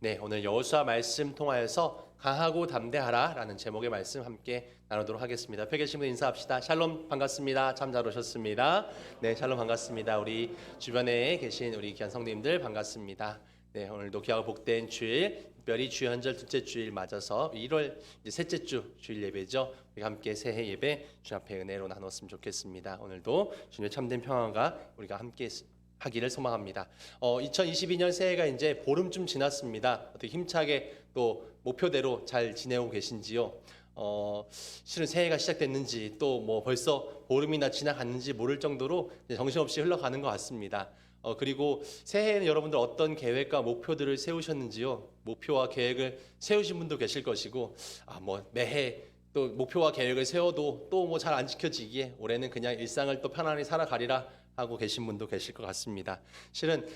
네, 오늘 여호수아 말씀 통하여서 강하고 담대하라라는 제목의 말씀 함께 나누도록 하겠습니다. 옆에 계신 분 인사합시다. 샬롬 반갑습니다. 참 잘 오셨습니다. 네, 샬롬 반갑습니다. 우리 주변에 계신 우리 귀한 성도님들 반갑습니다. 네, 오늘도 귀하고 복된 주일, 특별히 주연절 둘째 주일 맞아서 1월 셋째 주 주일 예배죠. 우리 함께 새해 예배 주 앞에 은혜로 나눴으면 좋겠습니다. 오늘도 주님의 참된 평화가 우리가 함께 하기를 소망합니다. 2022년 새해가 이제 보름쯤 지났습니다. 어떻게 힘차게 또 목표대로 잘 지내고 계신지요? 실은 새해가 시작됐는지 또 뭐 벌써 보름이나 지나갔는지 모를 정도로 정신없이 흘러가는 것 같습니다. 그리고 새해에는 여러분들 어떤 계획과 목표들을 세우셨는지요? 목표와 계획을 세우신 분도 계실 것이고, 뭐 매해 또 목표와 계획을 세워도 또 뭐 잘 안 지켜지기에 올해는 그냥 일상을 또 편안히 살아가리라 하고 계신 분도 계실 것 같습니다. 실은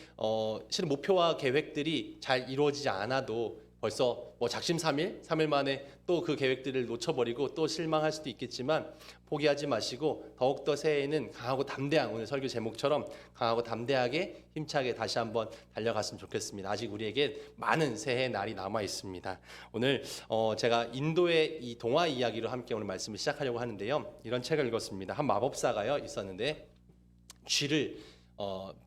목표와 계획들이 잘 이루어지지 않아도 벌써 뭐 작심삼일, 3일 만에 또 그 계획들을 놓쳐버리고 또 실망할 수도 있겠지만 포기하지 마시고 더욱더 새해에는 강하고 담대한, 오늘 설교 제목처럼 강하고 담대하게 힘차게 다시 한번 달려갔으면 좋겠습니다. 아직 우리에게 많은 새해 날이 남아 있습니다. 오늘 제가 인도의 이 동화 이야기로 함께 오늘 말씀을 시작하려고 하는데요. 이런 책을 읽었습니다. 한 마법사가요 있었는데 쥐를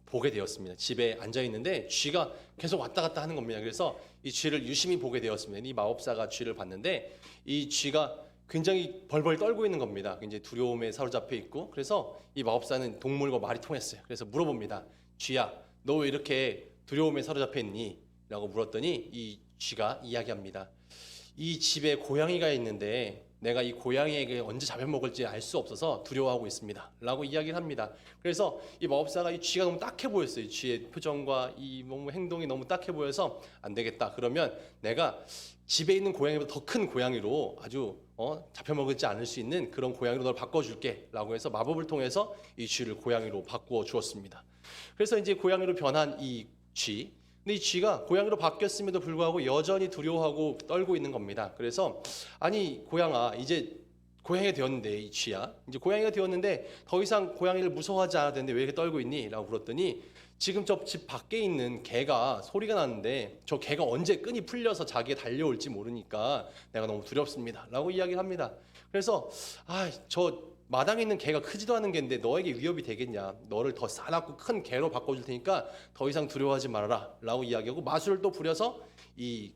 보게 되었습니다. 집에 앉아 있는데 쥐가 계속 왔다 갔다 하는 겁니다. 그래서 이 쥐를 유심히 보게 되었습니다. 이 마법사가 쥐를 봤는데 이 쥐가 굉장히 벌벌 떨고 있는 겁니다. 굉장히 두려움에 사로잡혀 있고, 그래서 이 마법사는 동물과 말이 통했어요. 그래서 물어봅니다. 쥐야, 너 왜 이렇게 두려움에 사로잡혀 있니? 라고 물었더니 이 쥐가 이야기합니다. 이 집에 고양이가 있는데 내가 이 고양이에게 언제 잡혀먹을지 알 수 없어서 두려워하고 있습니다 라고 이야기를 합니다. 그래서 이 마법사가 이 쥐가 너무 딱해 보였어요. 이 쥐의 표정과 이 행동이 너무 딱해 보여서 안 되겠다, 그러면 내가 집에 있는 고양이보다 더 큰 고양이로 아주 잡혀먹을지 않을 수 있는 그런 고양이로 널 바꿔줄게 라고 해서 마법을 통해서 이 쥐를 고양이로 바꾸어 주었습니다. 그래서 이제 고양이로 변한 이 쥐, 근데 이 쥐가 고양이로 바뀌었음에도 불구하고 여전히 두려워하고 떨고 있는 겁니다. 그래서 아니 고양아, 이제 고양이가 되었는데, 이 쥐야 이제 고양이가 되었는데 더 이상 고양이를 무서워하지 않아도 되는데 왜 이렇게 떨고 있니? 라고 물었더니 지금 저 집 밖에 있는 개가 소리가 나는데 저 개가 언제 끈이 풀려서 자기에 달려올지 모르니까 내가 너무 두렵습니다 라고 이야기를 합니다. 그래서 저 마당에 있는 개가 크지도 않은 개인데 너에게 위협이 되겠냐? 너를 더 싸납고 큰 개로 바꿔줄 테니까 더 이상 두려워하지 말아라 라고 이야기하고 마술을 또 부려서 이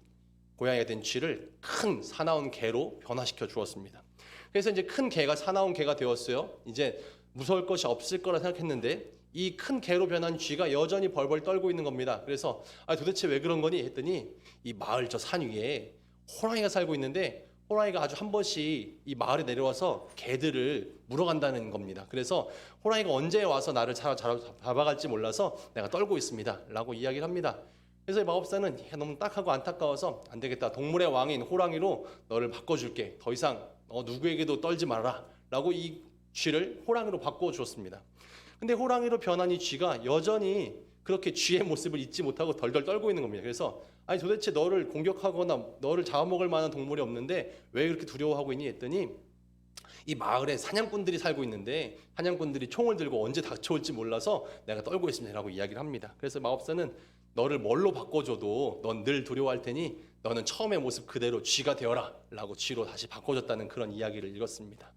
고양이가 된 쥐를 큰 사나운 개로 변화시켜 주었습니다. 그래서 이제 큰 개가 사나운 개가 되었어요. 이제 무서울 것이 없을 거라 생각했는데 이 큰 개로 변한 쥐가 여전히 벌벌 떨고 있는 겁니다. 그래서 도대체 왜 그런 거니? 했더니 이 마을 저 산 위에 호랑이가 살고 있는데 호랑이가 아주 한 번씩 이 마을에 내려와서 개들을 물어간다는 겁니다. 그래서 호랑이가 언제 와서 나를 잡아갈지 몰라서 내가 떨고 있습니다 라고 이야기를 합니다. 그래서 이 마법사는 너무 딱하고 안타까워서 안 되겠다, 동물의 왕인 호랑이로 너를 바꿔줄게, 더 이상 누구에게도 떨지 말아라 라고 이 쥐를 호랑이로 바꿔 주었습니다. 근데 호랑이로 변한 이 쥐가 여전히 그렇게 쥐의 모습을 잊지 못하고 덜덜 떨고 있는 겁니다. 그래서 도대체 너를 공격하거나 너를 잡아먹을 만한 동물이 없는데 왜 그렇게 두려워하고 있니? 했더니 이 마을에 사냥꾼들이 살고 있는데 사냥꾼들이 총을 들고 언제 닥쳐올지 몰라서 내가 떨고 있습니다 라고 이야기를 합니다. 그래서 마법사는 너를 뭘로 바꿔줘도 넌 늘 두려워할 테니 너는 처음의 모습 그대로 쥐가 되어라 라고 쥐로 다시 바꿔줬다는 그런 이야기를 읽었습니다.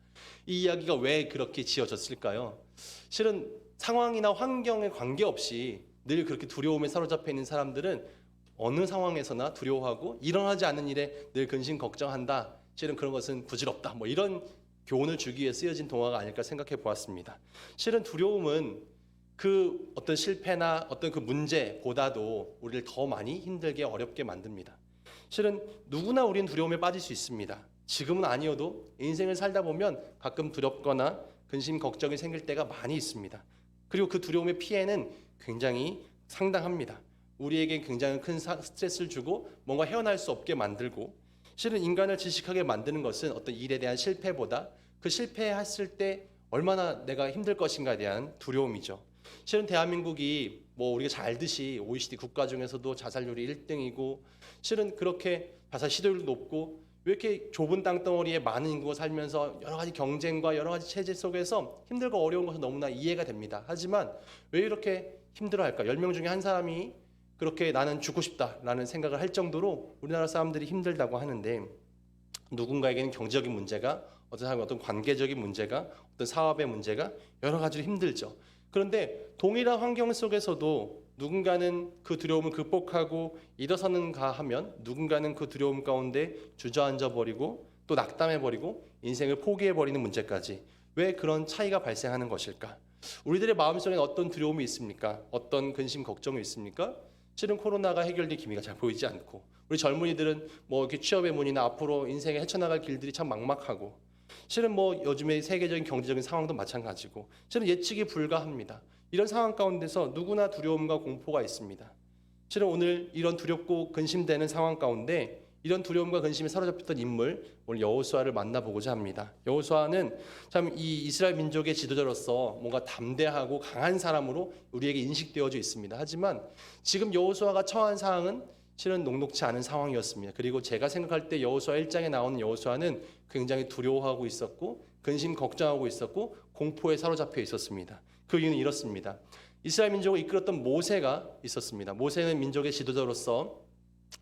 이 이야기가 왜 그렇게 지어졌을까요? 실은 상황이나 환경에 관계없이 늘 그렇게 두려움에 사로잡혀 있는 사람들은 어느 상황에서나 두려워하고 일어나지 않는 일에 늘 근심 걱정한다, 실은 그런 것은 부질없다, 뭐 이런 교훈을 주기 위해 쓰여진 동화가 아닐까 생각해 보았습니다. 실은 두려움은 그 어떤 실패나 어떤 그 문제보다도 우리를 더 많이 힘들게 어렵게 만듭니다. 실은 누구나 우리는 두려움에 빠질 수 있습니다. 지금은 아니어도 인생을 살다 보면 가끔 두렵거나 근심 걱정이 생길 때가 많이 있습니다. 그리고 그 두려움의 피해는 굉장히 상당합니다. 우리에게 굉장히 큰 스트레스를 주고 뭔가 헤어날 수 없게 만들고, 실은 인간을 질식하게 만드는 것은 어떤 일에 대한 실패보다 그 실패했을 때 얼마나 내가 힘들 것인가에 대한 두려움이죠. 실은 대한민국이 뭐 우리가 잘 알듯이 OECD 국가 중에서도 자살률이 1등이고 실은 그렇게 자살 시도율도 높고, 왜 이렇게 좁은 땅덩어리에 많은 인구가 살면서 여러 가지 경쟁과 여러 가지 체제 속에서 힘들고 어려운 것은 너무나 이해가 됩니다. 하지만 왜 이렇게 힘들어할까? 10명 중에 한 사람이 그렇게 나는 죽고 싶다라는 생각을 할 정도로 우리나라 사람들이 힘들다고 하는데, 누군가에게는 경제적인 문제가, 어떤 사람은 어떤 관계적인 문제가, 어떤 사업의 문제가 여러 가지로 힘들죠. 그런데 동일한 환경 속에서도 누군가는 그 두려움을 극복하고 일어서는가 하면, 누군가는 그 두려움 가운데 주저앉아 버리고 또 낙담해 버리고 인생을 포기해 버리는 문제까지, 왜 그런 차이가 발생하는 것일까? 우리들의 마음속에 어떤 두려움이 있습니까? 어떤 근심 걱정이 있습니까? 실은 코로나가 해결될 기미가 잘 보이지 않고, 우리 젊은이들은 뭐 이렇게 취업의 문이나 앞으로 인생에 헤쳐나갈 길들이 참 막막하고, 실은 뭐 요즘의 세계적인 경제적인 상황도 마찬가지고, 실은 예측이 불가합니다. 이런 상황 가운데서 누구나 두려움과 공포가 있습니다. 실은 오늘 이런 두렵고 근심되는 상황 가운데 이런 두려움과 근심에 사로잡혔던 인물, 오늘 여호수아를 만나보고자 합니다. 여호수아는 참 이 이스라엘 민족의 지도자로서 뭔가 담대하고 강한 사람으로 우리에게 인식되어져 있습니다. 하지만 지금 여호수아가 처한 상황은 실은 녹록지 않은 상황이었습니다. 그리고 제가 생각할 때 여호수아 1장에 나오는 여호수아는 굉장히 두려워하고 있었고, 근심 걱정하고 있었고, 공포에 사로잡혀 있었습니다. 그 이유는 이렇습니다. 이스라엘 민족을 이끌었던 모세가 있었습니다. 모세는 민족의 지도자로서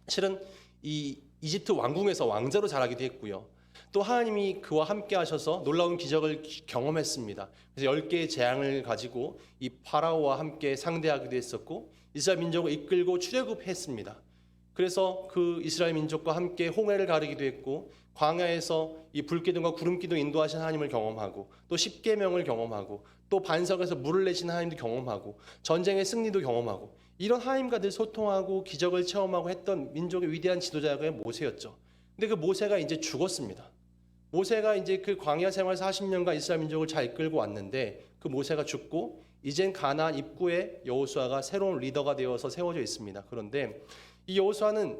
실은 이 이집트 왕궁에서 왕자로 자라기도 했고요. 또 하나님이 그와 함께 하셔서 놀라운 기적을 경험했습니다. 그래서 10개의 재앙을 가지고 이 파라오와 함께 상대하기도 했었고, 이스라엘 민족을 이끌고 출애굽했습니다. 그래서 그 이스라엘 민족과 함께 홍해를 가르기도 했고, 광야에서 이 불기둥과 구름기둥 인도하신 하나님을 경험하고, 또 십계명을 경험하고, 또 반석에서 물을 내신 하나님도 경험하고, 전쟁의 승리도 경험하고, 이런 하나님과 늘 소통하고 기적을 체험하고 했던 민족의 위대한 지도자가 모세였죠. 근데 그 모세가 이제 죽었습니다. 모세가 이제 그 광야 생활 40년간 이스라엘 민족을 잘 이끌고 왔는데, 그 모세가 죽고 이젠 가나안 입구에 여호수아가 새로운 리더가 되어서 세워져 있습니다. 그런데 이 여호수아는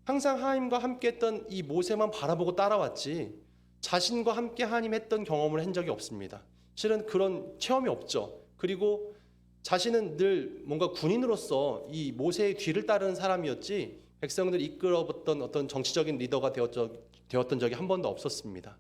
항상 하나님과 함께 했던 이 모세만 바라보고 따라왔지, 자신과 함께 하나님 했던 경험을 한 적이 없습니다. 실은 그런 체험이 없죠. 그리고 자신은 늘 뭔가 군인으로서 이 모세의 뒤를 따르는 사람이었지, 백성들을 이끌어봤던 어떤 정치적인 리더가 되었던 적이 한 번도 없었습니다.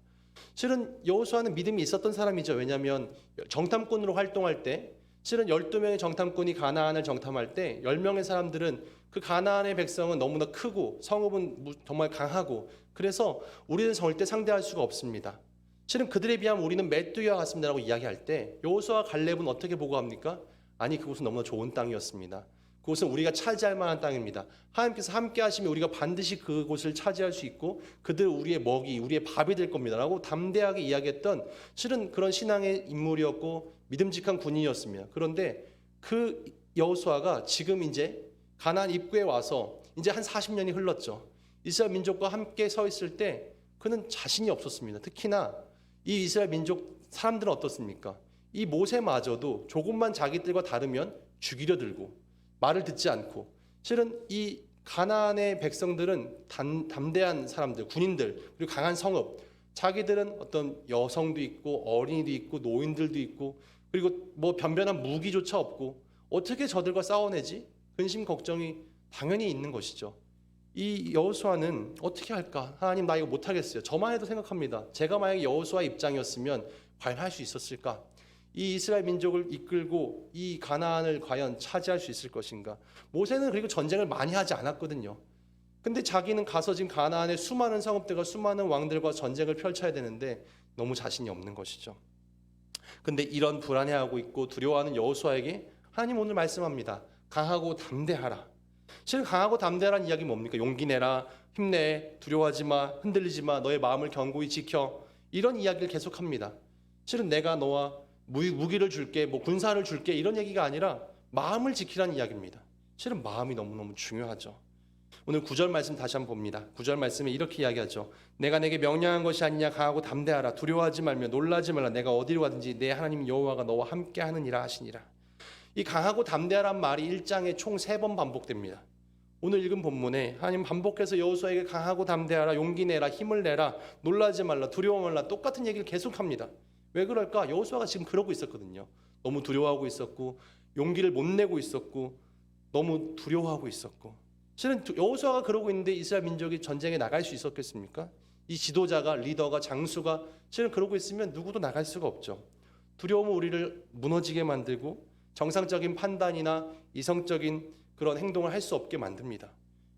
실은 여호수아는 믿음이 있었던 사람이죠. 왜냐하면 정탐꾼으로 활동할 때, 실은 12명의 정탐꾼이 가나안을 정탐할 때 10명의 사람들은 그 가나안의 백성은 너무나 크고 성읍은 정말 강하고, 그래서 우리는 절대 상대할 수가 없습니다. 실은 그들에 비하면 우리는 메뚜기와 같습니다라고 이야기할 때, 여호수아와 갈렙은 어떻게 보고합니까? 아니, 그곳은 너무나 좋은 땅이었습니다. 그곳은 우리가 차지할 만한 땅입니다. 하나님께서 함께 하시면 우리가 반드시 그곳을 차지할 수 있고, 그들 우리의 먹이, 우리의 밥이 될 겁니다 라고 담대하게 이야기했던, 실은 그런 신앙의 인물이었고 믿음직한 군인이었습니다. 그런데 그 여호수아가 지금 이제 가나안 입구에 와서 이제 한 40년이 흘렀죠. 이스라엘 민족과 함께 서 있을 때 그는 자신이 없었습니다. 특히나 이 이스라엘 민족 사람들은 어떻습니까? 이 모세마저도 조금만 자기들과 다르면 죽이려 들고 말을 듣지 않고, 실은 이 가나안의 백성들은 담대한 사람들, 군인들, 그리고 강한 성읍, 자기들은 어떤 여성도 있고 어린이도 있고 노인들도 있고, 그리고 뭐 변변한 무기조차 없고, 어떻게 저들과 싸워내지? 근심 걱정이 당연히 있는 것이죠. 이 여호수아는 어떻게 할까? 하나님, 나 이거 못하겠어요. 저만 해도 생각합니다. 제가 만약에 여호수아 입장이었으면 과연 할 수 있었을까? 이 이스라엘 민족을 이끌고 이 가나안을 과연 차지할 수 있을 것인가? 모세는 그리고 전쟁을 많이 하지 않았거든요. 근데 자기는 가서 지금 가나안의 수많은 성읍들과 수많은 왕들과 전쟁을 펼쳐야 되는데 너무 자신이 없는 것이죠. 근데 이런 불안해하고 있고 두려워하는 여호수아에게 하나님 오늘 말씀합니다. 강하고 담대하라. 실은 강하고 담대하라는 이야기 뭡니까? 용기 내라, 힘내, 두려워하지 마, 흔들리지 마, 너의 마음을 견고히 지켜, 이런 이야기를 계속합니다. 실은 내가 너와 무기를 줄게, 뭐 군사를 줄게, 이런 얘기가 아니라 마음을 지키라는 이야기입니다. 실은 마음이 너무너무 중요하죠. 오늘 9절 말씀 다시 한번 봅니다. 9절 말씀에 이렇게 이야기하죠. 내가 내게 명령한 것이 아니냐, 강하고 담대하라, 두려워하지 말며 놀라지 말라, 내가 어디로 가든지 내 하나님 여호와가 너와 함께 하느니라 하시니라. 이 강하고 담대하란 말이 1장에 총 3번 반복됩니다. 오늘 읽은 본문에 하나님 반복해서 여호수아에게 강하고 담대하라, 용기 내라, 힘을 내라, 놀라지 말라, 두려워 말라, 똑같은 얘기를 계속합니다. 왜 그럴까? 여호수아가 지금 그러고 있었거든요. 너무 두려워하고 있었고, 용기를 못 내고 있었고, 너무 두려워하고 있었고. 실은 여호수아가 그러고 있는데 이스라엘 민족이 전쟁에 나갈 수 있었겠습니까? 이 지도자가, 리더가, 장수가 실은 그러고 있으면 누구도 나갈 수가 없죠. 두려움은 우리를 무너지게 만들고, 정상적인 판단이나 이성적인 그런 행동을 할 수 없게 만듭니다.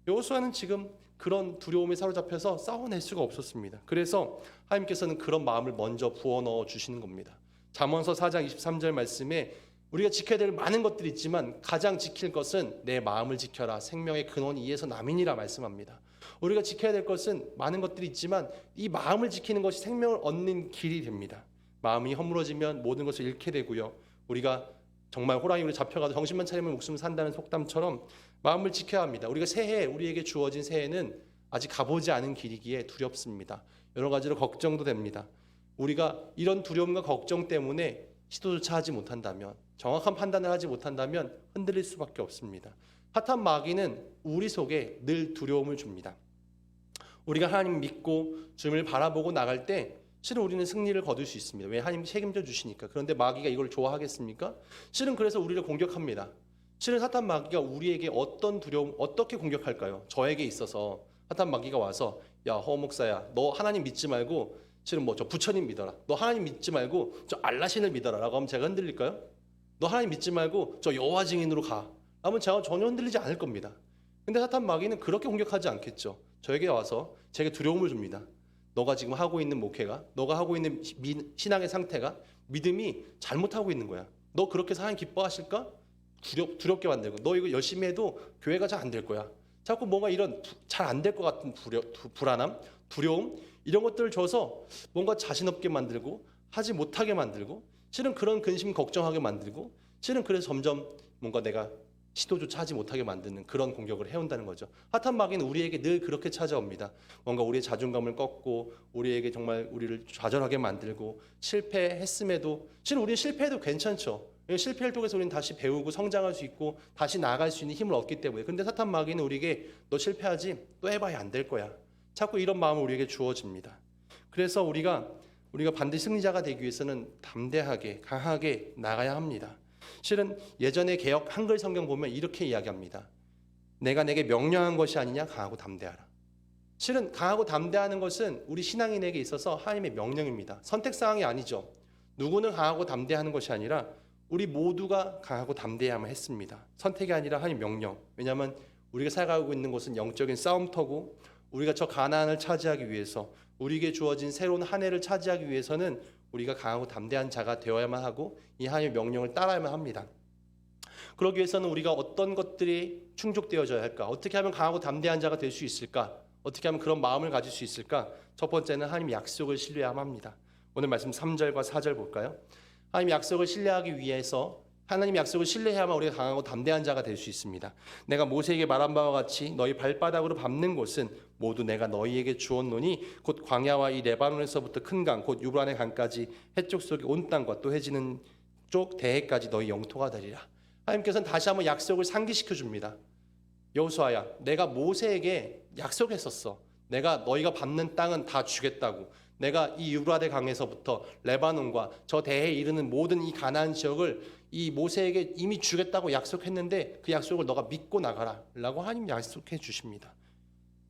여호수아는 지금 그런 두려움에 사로잡혀서 싸워낼 수가 없었습니다. 그래서 하나님께서는 그런 마음을 먼저 부어넣어 주시는 겁니다. 잠언서 4장 23절 말씀에 우리가 지켜야 될 많은 것들이 있지만 가장 지킬 것은 내 마음을 지켜라. 생명의 근원이 이에서 남이니라 말씀합니다. 우리가 지켜야 될 것은 많은 것들이 있지만 이 마음을 지키는 것이 생명을 얻는 길이 됩니다. 마음이 허물어지면 모든 것을 잃게 되고요. 우리가 정말 호랑이로 잡혀가도 정신만 차리면 목숨을 산다는 속담처럼 마음을 지켜야 합니다. 우리가 새해, 우리에게 주어진 새해는 아직 가보지 않은 길이기에 두렵습니다. 여러 가지로 걱정도 됩니다. 우리가 이런 두려움과 걱정 때문에 시도조차 하지 못한다면, 정확한 판단을 하지 못한다면 흔들릴 수밖에 없습니다. 사탄 마귀는 우리 속에 늘 두려움을 줍니다. 우리가 하나님 믿고 주님을 바라보고 나갈 때 실은 우리는 승리를 거둘 수 있습니다. 왜? 하나님이 책임져 주시니까. 그런데 마귀가 이걸 좋아하겠습니까? 실은 그래서 우리를 공격합니다. 실은 사탄 마귀가 우리에게 어떤 두려움, 어떻게 공격할까요? 저에게 있어서 사탄 마귀가 와서 야, 허 목사야, 너 하나님 믿지 말고 실은 뭐 저 부처님 믿어라. 너 하나님 믿지 말고 저 알라신을 믿어라. 라고 하면 제가 흔들릴까요? 너 하나님 믿지 말고 저 여호와 증인으로 가. 하면 제가 전혀 흔들리지 않을 겁니다. 근데 사탄 마귀는 그렇게 공격하지 않겠죠. 저에게 와서 제게 두려움을 줍니다. 너가 지금 하고 있는 목회가, 너가 하고 있는 신앙의 상태가, 믿음이 잘못하고 있는 거야. 너 그렇게 해서 하나님 기뻐하실까? 두렵게 만들고, 너 이거 열심히 해도 교회가 잘 안 될 거야. 자꾸 뭔가 이런 잘 안 될 것 같은 불안함, 두려움, 이런 것들을 줘서 뭔가 자신 없게 만들고 하지 못하게 만들고, 실은 그런 근심 걱정하게 만들고, 실은 그래서 점점 뭔가 내가 시도조차 하지 못하게 만드는 그런 공격을 해온다는 거죠. 사탄 마귀는 우리에게 늘 그렇게 찾아옵니다. 뭔가 우리의 자존감을 꺾고 우리에게 정말 우리를 좌절하게 만들고, 실패했음에도, 실은 우리는 실패해도 괜찮죠. 실패를 통해서 우리는 다시 배우고 성장할 수 있고 다시 나아갈 수 있는 힘을 얻기 때문에. 근데 사탄 마귀는 우리에게 너 실패하지? 또 해봐야 안 될 거야. 자꾸 이런 마음을 우리에게 주어집니다. 그래서 우리가 반드시 승리자가 되기 위해서는 담대하게 강하게 나가야 합니다. 실은 예전에 개역 한글 성경 보면 이렇게 이야기합니다. 내가 내게 명령한 것이 아니냐, 강하고 담대하라. 실은 강하고 담대하는 것은 우리 신앙인에게 있어서 하나님의 명령입니다. 선택사항이 아니죠. 누구는 강하고 담대하는 것이 아니라 우리 모두가 강하고 담대해야만 했습니다. 선택이 아니라 하나님 명령. 왜냐하면 우리가 살아가고 있는 곳은 영적인 싸움터고, 우리가 저 가나안을 차지하기 위해서, 우리에게 주어진 새로운 한 해를 차지하기 위해서는 우리가 강하고 담대한 자가 되어야만 하고 이 하나님의 명령을 따라야만 합니다. 그러기 위해서는 우리가 어떤 것들이 충족되어져야 할까? 어떻게 하면 강하고 담대한 자가 될 수 있을까? 어떻게 하면 그런 마음을 가질 수 있을까? 첫 번째는 하나님의 약속을 신뢰해야만 합니다. 오늘 말씀 3절과 4절 볼까요? 하나님의 약속을 신뢰하기 위해서, 하나님의 약속을 신뢰해야만 우리가 강하고 담대한 자가 될 수 있습니다. 내가 모세에게 말한 바와 같이 너희 발바닥으로 밟는 곳은 모두 내가 너희에게 주었노니 곧 광야와 이 레바논에서부터 큰 강 곧 유브라네 강까지 해쪽 속의 온 땅과 또 해지는 쪽 대해까지 너희 영토가 되리라. 하나님께서는 다시 한번 약속을 상기시켜 줍니다. 여호수아야, 내가 모세에게 약속했었어. 내가 너희가 밟는 땅은 다 주겠다고. 내가 이 유브라데 강에서부터 레바논과 저 대해에 이르는 모든 이 가나안 지역을 이 모세에게 이미 주겠다고 약속했는데 그 약속을 너가 믿고 나가라 라고 하나님 약속해 주십니다.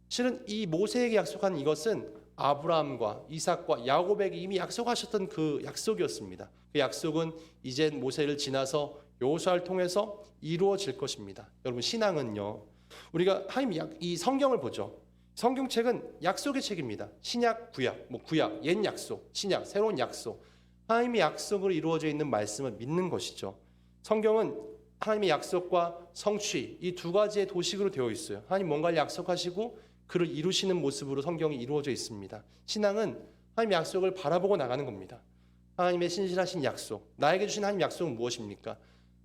실은 이 모세에게 약속한 이것은 아브라함과 이삭과 야곱에게 이미 약속하셨던 그 약속이었습니다. 그 약속은 이제 모세를 지나서 여호수아를 통해서 이루어질 것입니다. 여러분, 신앙은요, 우리가 하나님 이 성경을 보죠. 성경책은 약속의 책입니다. 신약, 구약, 구약, 옛 약속, 신약, 새로운 약속. 하나님의 약속으로 이루어져 있는 말씀을 믿는 것이죠. 성경은 하나님의 약속과 성취, 이 두 가지의 도식으로 되어 있어요. 하나님 뭔가를 약속하시고 그를 이루시는 모습으로 성경이 이루어져 있습니다. 신앙은 하나님의 약속을 바라보고 나가는 겁니다. 하나님의 신실하신 약속, 나에게 주신 하나님의 약속은 무엇입니까?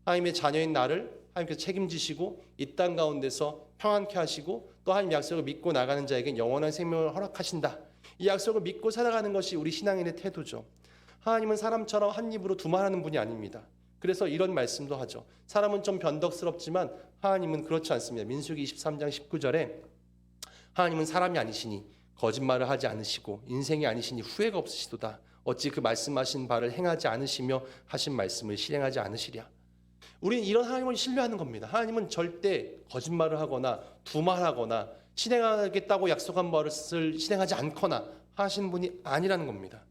하나님의 자녀인 나를 하나님께서 책임지시고 이 땅 가운데서 평안케 하시고 또 하나님 약속을 믿고 나가는 자에게 영원한 생명을 허락하신다. 이 약속을 믿고 살아가는 것이 우리 신앙인의 태도죠. 하나님은 사람처럼 한 입으로 두말하는 분이 아닙니다. 그래서 이런 말씀도 하죠. 사람은 좀 변덕스럽지만 하나님은 그렇지 않습니다. 민수기 23장 19절에 하나님은 사람이 아니시니 거짓말을 하지 않으시고 인생이 아니시니 후회가 없으시도다. 어찌 그 말씀하신 바를 행하지 않으시며 하신 말씀을 실행하지 않으시랴. 우리는 이런 하나님을 신뢰하는 겁니다. 하나님은 절대 거짓말을 하거나 두말하거나 실행하겠다고 약속한 것을 실행하지 않거나 하신 분이 아니라는 겁니다.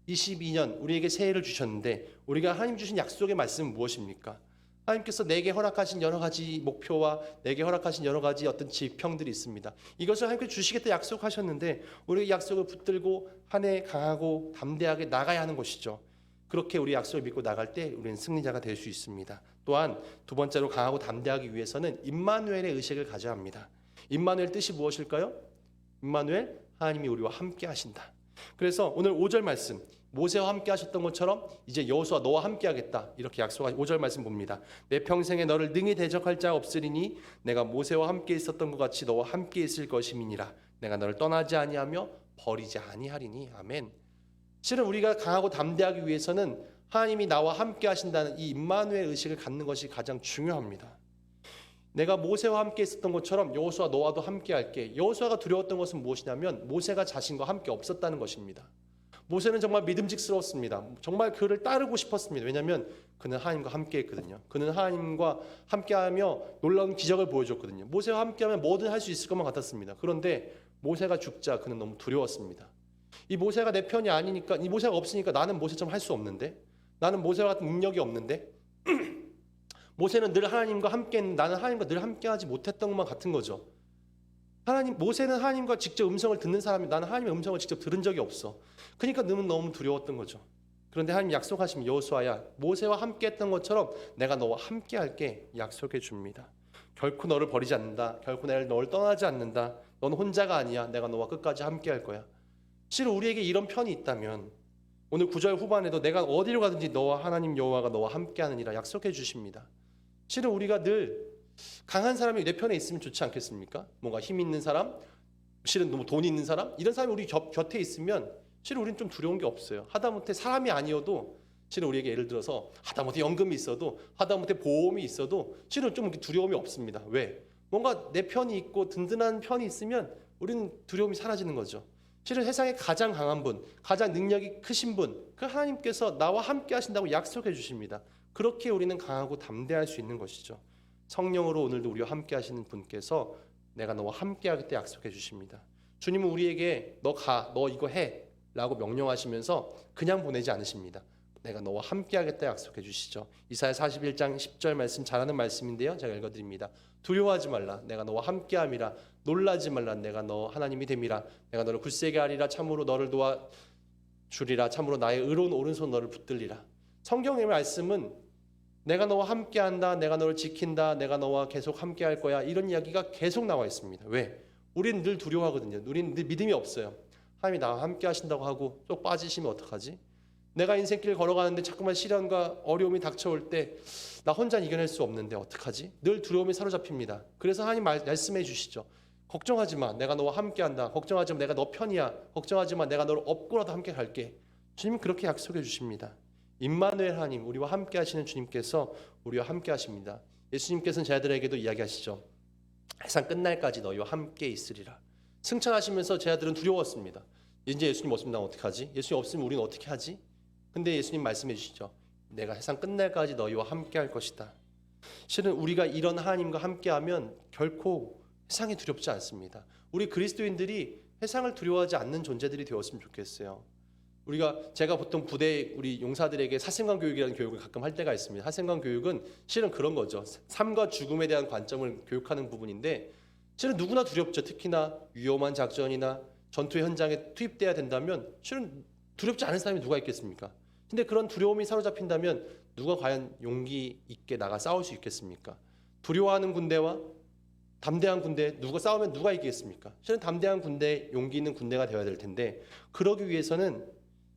22년 우리에게 새해를 주셨는데 우리가 하나님 주신 약속의 말씀은 무엇입니까? 하나님께서 내게 허락하신 여러 가지 목표와 내게 허락하신 여러 가지 어떤 지평들이 있습니다. 이것을 하나님께서 주시겠다 약속하셨는데 우리 약속을 붙들고 한 해 강하고 담대하게 나가야 하는 것이죠. 그렇게 우리 약속을 믿고 나갈 때 우리는 승리자가 될 수 있습니다. 또한 두 번째로 강하고 담대하기 위해서는 임마누엘의 의식을 가져야 합니다. 임마누엘 뜻이 무엇일까요? 임마누엘, 하나님이 우리와 함께 하신다. 그래서 오늘 5절 말씀, 모세와 함께 하셨던 것처럼 이제 여호수아 너와 함께 하겠다 이렇게 약속한 5절 말씀 봅니다. 내 평생에 너를 능히 대적할 자 없으리니 내가 모세와 함께 있었던 것 같이 너와 함께 있을 것임이니라. 내가 너를 떠나지 아니하며 버리지 아니하리니. 아멘. 실은 우리가 강하고 담대하기 위해서는 하나님이 나와 함께 하신다는 이 임마누엘 의식을 갖는 것이 가장 중요합니다. 내가 모세와 함께 있었던 것처럼 여호수아 너와도 함께 할게. 여호수아가 두려웠던 것은 무엇이냐면 모세가 자신과 함께 없었다는 것입니다. 모세는 정말 믿음직스러웠습니다. 정말 그를 따르고 싶었습니다. 왜냐하면 그는 하나님과 함께 했거든요. 그는 하나님과 함께하며 놀라운 기적을 보여줬거든요. 모세와 함께하면 뭐든 할 수 있을 것만 같았습니다. 그런데 모세가 죽자 그는 너무 두려웠습니다. 이 모세가 내 편이 아니니까, 이 모세가 없으니까 나는 모세처럼 할 수 없는데, 나는 모세와 같은 능력이 없는데 모세는 늘 하나님과 함께 했는데 나는 하나님과 늘 함께하지 못했던 것만 같은 거죠. 모세는 하나님과 직접 음성을 듣는 사람이, 나는 하나님의 음성을 직접 들은 적이 없어. 그러니까 너무 두려웠던 거죠. 그런데 하나님 약속하시면 여호수아야, 모세와 함께 했던 것처럼 내가 너와 함께 할게 약속해 줍니다. 결코 너를 버리지 않는다. 결코 너를 떠나지 않는다. 너는 혼자가 아니야. 내가 너와 끝까지 함께 할 거야. 실은 우리에게 이런 편이 있다면 오늘 9절 후반에도 내가 어디로 가든지 너와 하나님 여호와가 너와 함께 하느니라 약속해 주십니다. 실은 우리가 늘 강한 사람이 내 편에 있으면 좋지 않겠습니까? 뭔가 힘 있는 사람, 실은 너무 돈 있는 사람, 이런 사람이 우리 곁에 있으면 실은 우리는 좀 두려운 게 없어요. 하다못해 사람이 아니어도 실은 우리에게 예를 들어서 하다못해 연금이 있어도, 하다못해 보험이 있어도 실은 좀 두려움이 없습니다. 왜? 뭔가 내 편이 있고 든든한 편이 있으면 우리는 두려움이 사라지는 거죠. 실은 세상에 가장 강한 분, 가장 능력이 크신 분, 그 하나님께서 나와 함께 하신다고 약속해 주십니다. 그렇게 우리는 강하고 담대할 수 있는 것이죠. 성령으로 오늘도 우리와 함께 하시는 분께서 내가 너와 함께 하겠다 약속해 주십니다. 주님은 우리에게 너 가, 너 이거 해 라고 명령하시면서 그냥 보내지 않으십니다. 내가 너와 함께 하겠다 약속해 주시죠. 이사야 41장 10절 말씀 잘 아는 말씀인데요. 제가 읽어드립니다. 두려워하지 말라. 내가 너와 함께 함이라. 놀라지 말라. 내가 너 하나님이 됨이라. 내가 너를 굳세게 하리라. 참으로 너를 도와 주리라. 참으로 나의 의로운 오른손 너를 붙들리라. 성경의 말씀은 내가 너와 함께한다, 내가 너를 지킨다, 내가 너와 계속 함께할 거야, 이런 이야기가 계속 나와 있습니다. 왜? 우리는 늘 두려워하거든요. 우리는 늘 믿음이 없어요. 하나님이 나와 함께 하신다고 하고 쏙 빠지시면 어떡하지? 내가 인생길 걸어가는데 자꾸만 시련과 어려움이 닥쳐올 때 나 혼자 이겨낼 수 없는데 어떡하지? 늘 두려움에 사로잡힙니다. 그래서 하나님 말씀해 주시죠. 걱정하지 마, 내가 너와 함께한다. 걱정하지 마, 내가 너 편이야. 걱정하지 마, 내가 너를 업고라도 함께 갈게. 주님 그렇게 약속해 주십니다. 임마누엘 하나님, 우리와 함께 하시는 주님께서 우리와 함께 하십니다. 예수님께서는 제 아들에게도 이야기하시죠. 세상 끝날까지 너희와 함께 있으리라. 승천하시면서 제 아들은 두려웠습니다. 이제 예수님 없으면 나 어떡하지? 예수님 없으면 우리는 어떻게 하지? 근데 예수님 말씀해 주시죠. 내가 세상 끝날까지 너희와 함께 할 것이다. 실은 우리가 이런 하나님과 함께하면 결코 세상이 두렵지 않습니다. 우리 그리스도인들이 세상을 두려워하지 않는 존재들이 되었으면 좋겠어요. 제가 보통 부대 우리 용사들에게 사생관 교육이라는 교육을 가끔 할 때가 있습니다. 사생관 교육은 실은 그런 거죠. 삶과 죽음에 대한 관점을 교육하는 부분인데 실은 누구나 두렵죠. 특히나 위험한 작전이나 전투 현장에 투입돼야 된다면 실은 두렵지 않은 사람이 누가 있겠습니까? 근데 그런 두려움이 사로잡힌다면 누가 과연 용기 있게 나가 싸울 수 있겠습니까? 두려워하는 군대와 담대한 군대, 누가 싸우면 누가 이기겠습니까? 실은 담대한 군대, 용기 있는 군대가 되어야 될 텐데 그러기 위해서는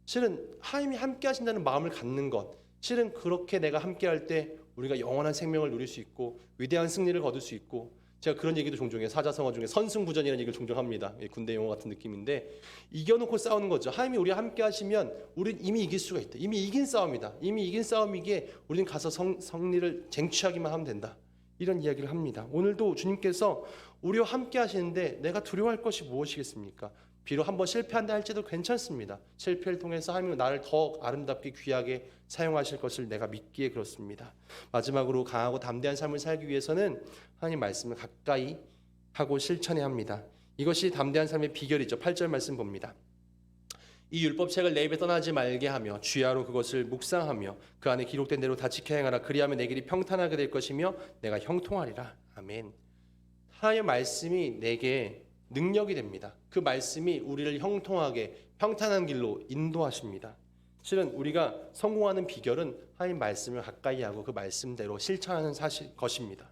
실은 하나님이 함께 하신다는 마음을 갖는 것, 실은 그렇게 내가 함께 할 때 우리가 영원한 생명을 누릴 수 있고 위대한 승리를 거둘 수 있고, 제가 그런 얘기도 종종 해요. 사자성어 중에 선승부전이라는 얘기를 종종 합니다. 군대 용어 같은 느낌인데 이겨놓고 싸우는 거죠. 하나님이 우리와 함께 하시면 우리는 이미 이길 수가 있다. 이미 이긴 싸움이다. 이미 이긴 싸움이기에 우리는 가서 승리를 쟁취하기만 하면 된다. 이런 이야기를 합니다. 오늘도 주님께서 우리와 함께 하시는데 내가 두려워할 것이 무엇이겠습니까? 비록 한번 실패한다 할지도 괜찮습니다. 실패를 통해서 하나님은 나를 더 아름답게 귀하게 사용하실 것을 내가 믿기에 그렇습니다. 마지막으로 강하고 담대한 삶을 살기 위해서는 하나님 말씀을 가까이 하고 실천해야 합니다. 이것이 담대한 삶의 비결이죠. 8절 말씀 봅니다. 이 율법책을 내 입에 떠나지 말게 하며 주야로 그것을 묵상하며 그 안에 기록된 대로 다 지켜 행하라. 그리하면 내 길이 평탄하게 될 것이며 내가 형통하리라. 아멘. 하나님의 말씀이 내게 능력이 됩니다. 그 말씀이 우리를 형통하게 평탄한 길로 인도하십니다. 실은 우리가 성공하는 비결은 하나님 말씀을 가까이 하고 그 말씀대로 실천하는 것입니다.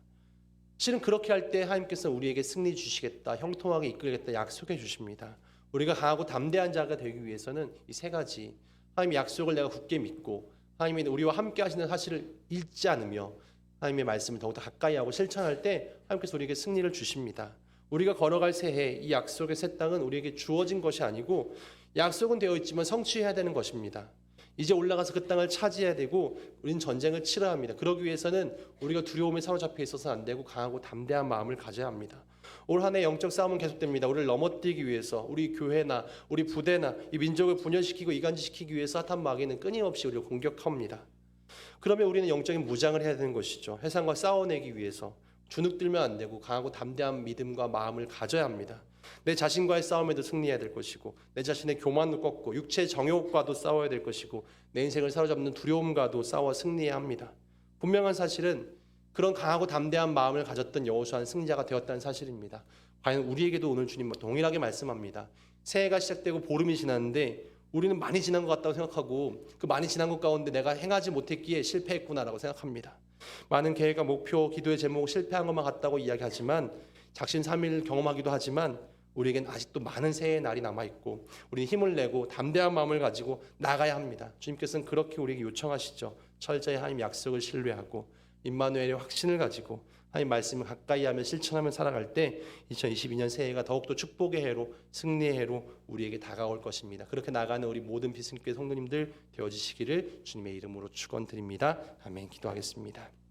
실은 그렇게 할 때 하나님께서 우리에게 승리 주시겠다, 형통하게 이끌겠다 약속해 주십니다. 우리가 강하고 담대한 자가 되기 위해서는 이 세 가지, 하나님의 약속을 내가 굳게 믿고 하나님이 우리와 함께 하시는 사실을 잊지 않으며 하나님의 말씀을 더욱더 가까이 하고 실천할 때 하나님께서 우리에게 승리를 주십니다. 우리가 걸어갈 새해 이 약속의 새 땅은 우리에게 주어진 것이 아니고 약속은 되어 있지만 성취해야 되는 것입니다. 이제 올라가서 그 땅을 차지해야 되고 우리는 전쟁을 치러야 합니다. 그러기 위해서는 우리가 두려움에 사로잡혀 있어서는 안 되고 강하고 담대한 마음을 가져야 합니다. 올 한 해 영적 싸움은 계속됩니다. 우리를 넘어뜨리기 위해서 우리 교회나 우리 부대나 이 민족을 분열시키고 이간질시키기 위해서 사탄 마귀는 끊임없이 우리를 공격합니다. 그러면 우리는 영적인 무장을 해야 되는 것이죠. 세상과 싸워내기 위해서 주눅들면 안 되고 강하고 담대한 믿음과 마음을 가져야 합니다. 내 자신과의 싸움에도 승리해야 될 것이고 내 자신의 교만도 꺾고 육체의 정욕과도 싸워야 될 것이고 내 인생을 사로잡는 두려움과도 싸워 승리해야 합니다. 분명한 사실은 그런 강하고 담대한 마음을 가졌던 여호수아는 승리자가 되었다는 사실입니다. 과연 우리에게도 오늘 주님 동일하게 말씀합니다. 새해가 시작되고 보름이 지났는데 우리는 많이 지난 것 같다고 생각하고 그 많이 지난 것 가운데 내가 행하지 못했기에 실패했구나라고 생각합니다. 많은 계획과 목표, 기도의 제목 실패한 것만 같다고 이야기하지만 작심삼일 경험하기도 하지만 우리에겐 아직도 많은 새해의 날이 남아있고 우리는 힘을 내고 담대한 마음을 가지고 나가야 합니다. 주님께서는 그렇게 우리에게 요청하시죠. 철저히 하나님 약속을 신뢰하고 임마누엘의 확신을 가지고 하나님 말씀을 가까이 하며 실천하며 살아갈 때 2022년 새해가 더욱더 축복의 해로 승리의 해로 우리에게 다가올 것입니다. 그렇게 나가는 우리 모든 비스님교회 성도님들 되어지시기를 주님의 이름으로 축원드립니다. 아멘. 기도하겠습니다.